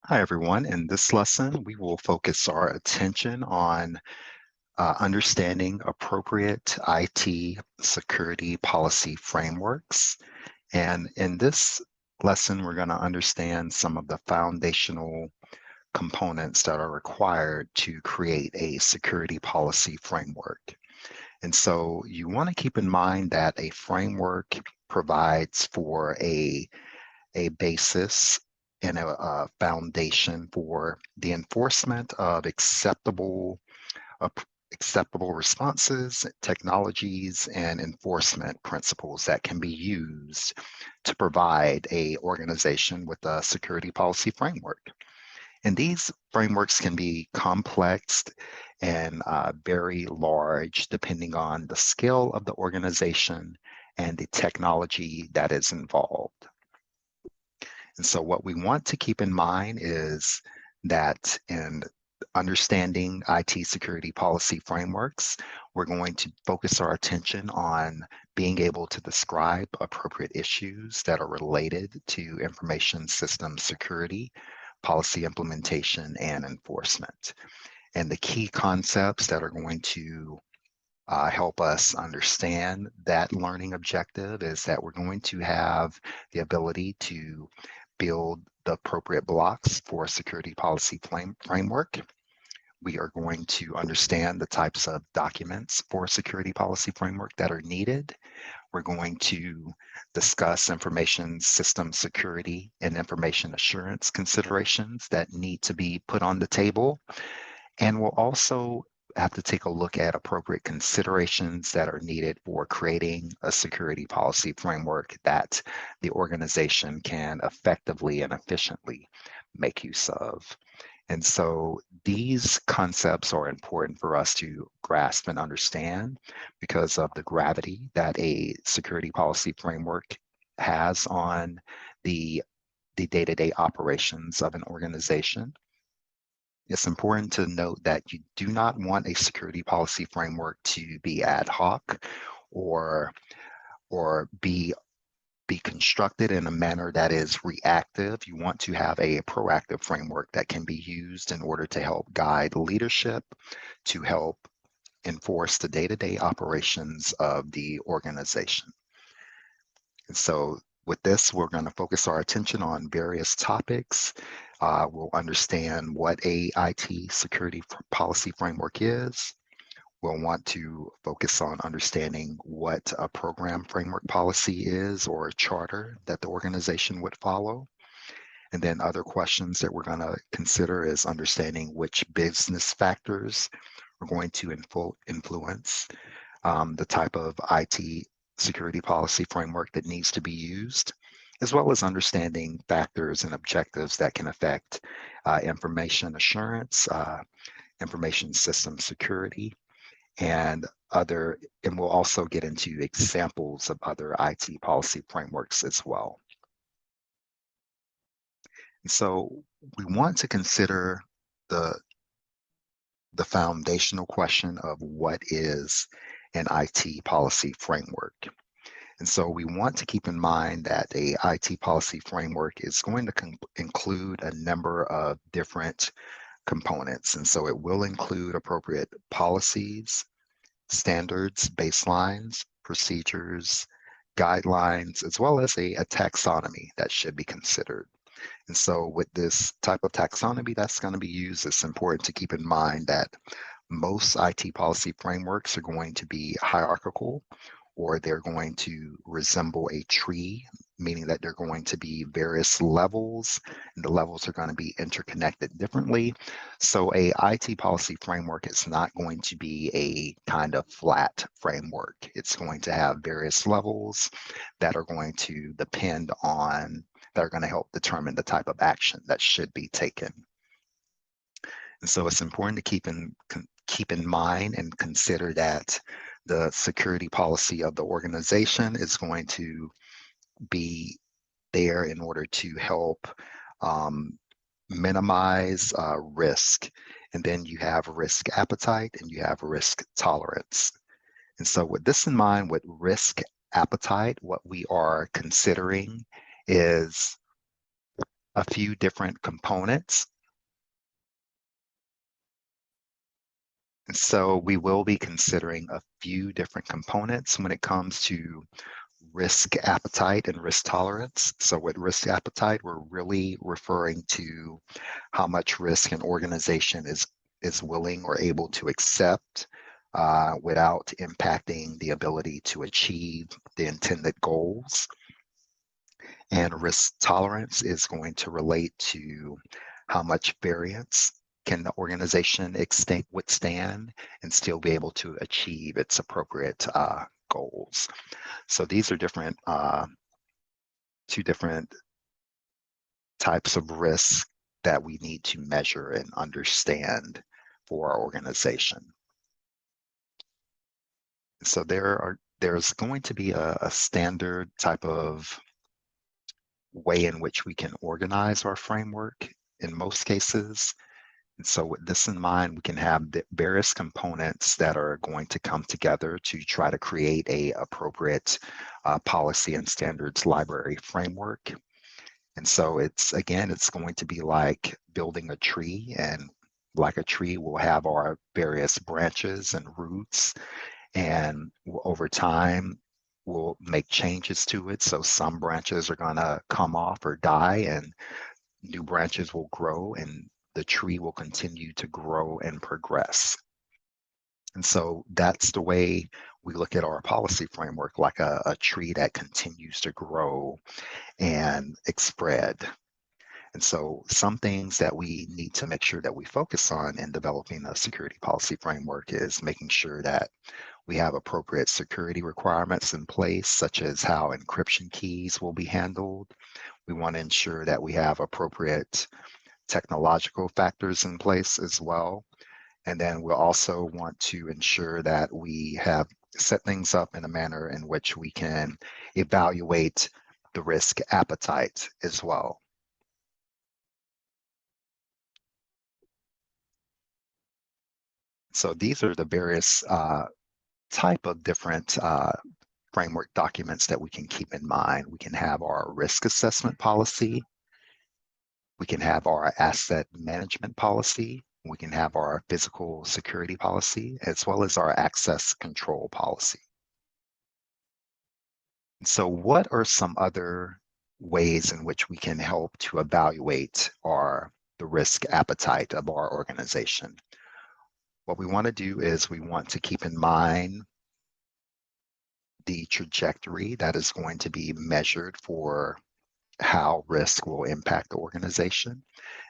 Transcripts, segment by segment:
Hi, everyone. In this lesson, we will focus our attention on understanding appropriate IT security policy frameworks. And in this lesson, we're going to understand some of the foundational components that are required to create a security policy framework. And so you want to keep in mind that a framework provides for a basis and a foundation for the enforcement of uh, acceptable responses, technologies, and enforcement principles that can be used to provide a organization with a security policy framework. And these frameworks can be complex and very large depending on the scale of the organization and the technology that is involved. And so what we want to keep in mind is that in understanding IT security policy frameworks, we're going to focus our attention on being able to describe appropriate issues that are related to information system security, policy implementation, and enforcement. And the key concepts that are going to help us understand that learning objective is that we're going to have the ability to build the appropriate blocks for a security policy framework. We are going to understand the types of documents for a security policy framework that are needed. We're going to discuss information system security and information assurance considerations that need to be put on the table. And we'll also have to take a look at appropriate considerations that are needed for creating a security policy framework that the organization can effectively and efficiently make use of. And so these concepts are important for us to grasp and understand because of the gravity that a security policy framework has on the day-to-day operations of an organization. It's important to note that you do not want a security policy framework to be ad hoc or or be constructed in a manner that is reactive. You want to have a proactive framework that can be used in order to help guide leadership, to help enforce the day-to-day operations of the organization. And so with this, we're going to focus our attention on various topics. We'll understand what a IT security policy framework is. We'll want to focus on understanding what a program framework policy is or a charter that the organization would follow. And then other questions that we're going to consider is understanding which business factors are going to influence the type of IT security policy framework that needs to be used, as well as understanding factors and objectives that can affect information assurance, information system security, and we'll also get into examples of other IT policy frameworks as well. And so we want to consider the the foundational question of what is an IT policy framework. And so we want to keep in mind that a IT policy framework is going to include a number of different components. And so it will include appropriate policies, standards, baselines, procedures, guidelines, as well as a taxonomy that should be considered. And so with this type of taxonomy that's going to be used, it's important to keep in mind that most IT policy frameworks are going to be hierarchical, or they're going to resemble a tree, meaning that they're going to be various levels, and the levels are going to be interconnected differently. So a IT policy framework is not going to be a kind of flat framework. It's going to have various levels that are going to depend on, that are going to help determine the type of action that should be taken. And so it's important to keep in mind and consider that the security policy of the organization is going to be there in order to help minimize risk. And then you have risk appetite and you have risk tolerance. And so with this in mind, with risk appetite, what we are considering is a few different components. And so we will be considering a few different components when it comes to risk appetite and risk tolerance. So with risk appetite, we're really referring to how much risk an organization is willing or able to accept without impacting the ability to achieve the intended goals. And risk tolerance is going to relate to how much variance can the organization withstand and still be able to achieve its appropriate goals. So these are two different types of risks that we need to measure and understand for our organization. So there's going to be a standard type of way in which we can organize our framework in most cases. And so with this in mind, we can have the various components that are going to come together to try to create a appropriate policy and standards library framework. And so it's going to be like building a tree, and like a tree, we'll have our various branches and roots, and over time, we'll make changes to it. So some branches are going to come off or die, and new branches will grow, and the tree will continue to grow and progress. And so that's the way we look at our policy framework, like a tree that continues to grow and spread. And so some things that we need to make sure that we focus on in developing a security policy framework is making sure that we have appropriate security requirements in place, such as how encryption keys will be handled. We want to ensure that we have appropriate technological factors in place as well. And then we'll also want to ensure that we have set things up in a manner in which we can evaluate the risk appetite as well. So these are the various type of different framework documents that we can keep in mind. We can have our risk assessment policy. We can have our asset management policy. We can have our physical security policy, as well as our access control policy. So what are some other ways in which we can help to evaluate the risk appetite of our organization? What we want to do is we want to keep in mind the trajectory that is going to be measured for how risk will impact the organization.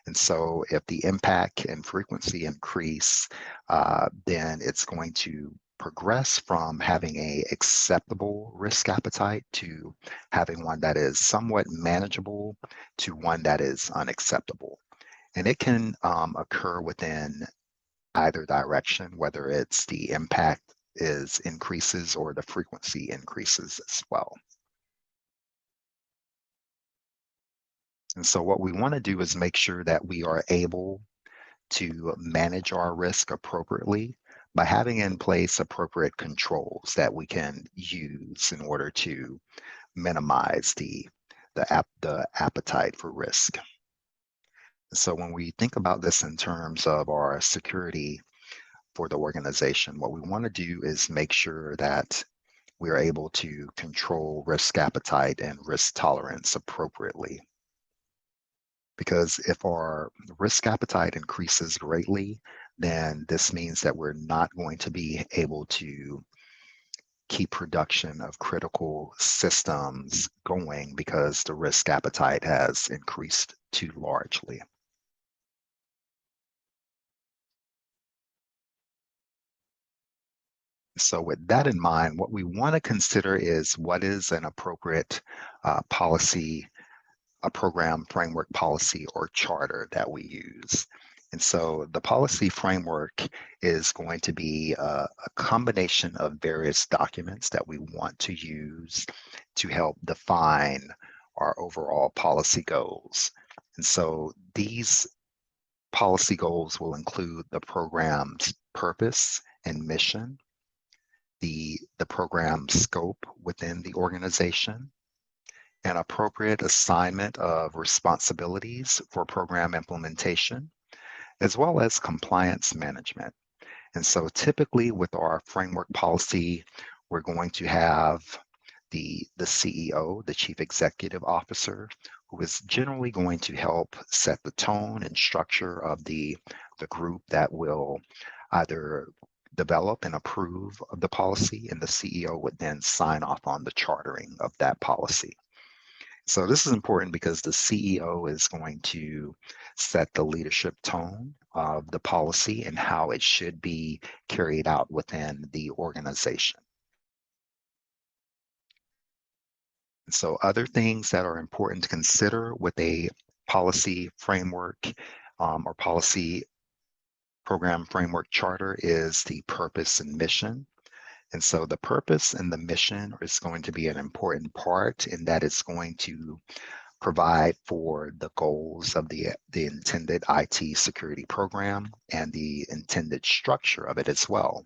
And so if the impact and frequency increase, then it's going to progress from having a acceptable risk appetite to having one that is somewhat manageable to one that is unacceptable. And it can occur within either direction, whether it's the impact is increases or the frequency increases as well. And so what we want to do is make sure that we are able to manage our risk appropriately by having in place appropriate controls that we can use in order to minimize the appetite for risk. So when we think about this in terms of our security for the organization, what we want to do is make sure that we are able to control risk appetite and risk tolerance appropriately. Because if our risk appetite increases greatly, then this means that we're not going to be able to keep production of critical systems going because the risk appetite has increased too largely. So with that in mind, what we want to consider is what is an appropriate policy, a program framework policy or charter that we use. And so the policy framework is going to be a combination of various documents that we want to use to help define our overall policy goals. And so these policy goals will include the program's purpose and mission, the program scope within the organization, an appropriate assignment of responsibilities for program implementation, as well as compliance management. And so typically with our framework policy, we're going to have the CEO, the Chief Executive Officer, who is generally going to help set the tone and structure of the group that will either develop and approve of the policy, and the CEO would then sign off on the chartering of that policy. So this is important because the CEO is going to set the leadership tone of the policy and how it should be carried out within the organization. So other things that are important to consider with a policy framework or policy program framework charter is the purpose and mission. And so the purpose and the mission is going to be an important part in that it's going to provide for the goals of the intended IT security program and the intended structure of it as well.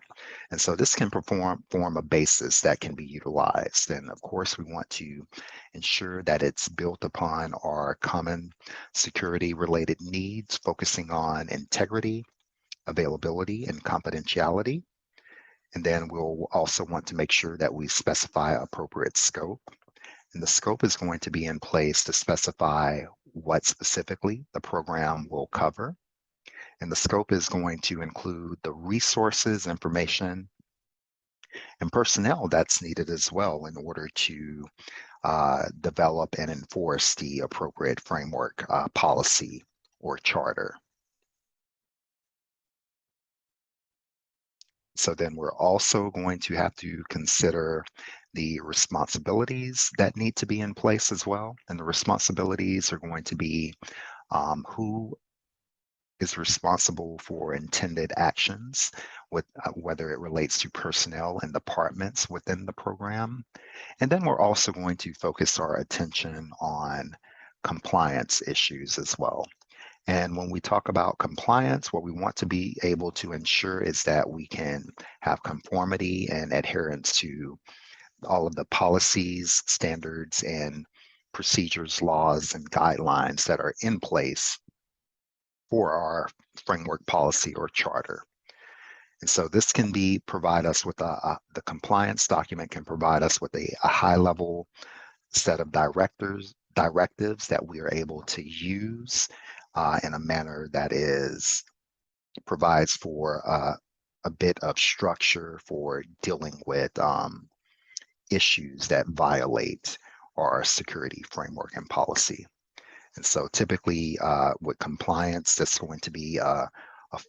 And so this can form a basis that can be utilized. And of course, we want to ensure that it's built upon our common security related needs, focusing on integrity, availability, and confidentiality. And then we'll also want to make sure that we specify appropriate scope. And the scope is going to be in place to specify what specifically the program will cover. And the scope is going to include the resources, information, and personnel that's needed as well in order to develop and enforce the appropriate framework policy or charter. So then we're also going to have to consider the responsibilities that need to be in place as well. And the responsibilities are going to be who is responsible for intended actions, with whether it relates to personnel and departments within the program. And then we're also going to focus our attention on compliance issues as well. And when we talk about compliance, what we want to be able to ensure is that we can have conformity and adherence to all of the policies, standards, and procedures, laws, and guidelines that are in place for our framework policy or charter. And so this can provide us with the compliance document can provide us with a high level set of directives that we are able to use in a manner that provides for a bit of structure for dealing with issues that violate our security framework and policy. And so typically with compliance, that's going to be a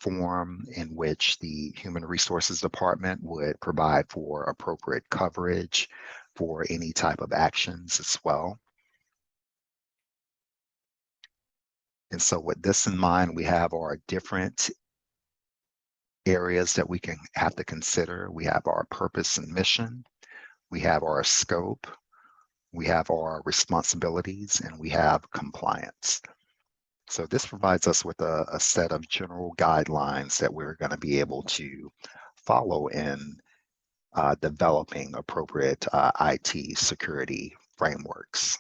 form in which the Human Resources Department would provide for appropriate coverage for any type of actions as well. And so with this in mind, we have our different areas that we can have to consider. We have our purpose and mission, we have our scope, we have our responsibilities, and we have compliance. So this provides us with a set of general guidelines that we're going to be able to follow in developing appropriate IT security frameworks.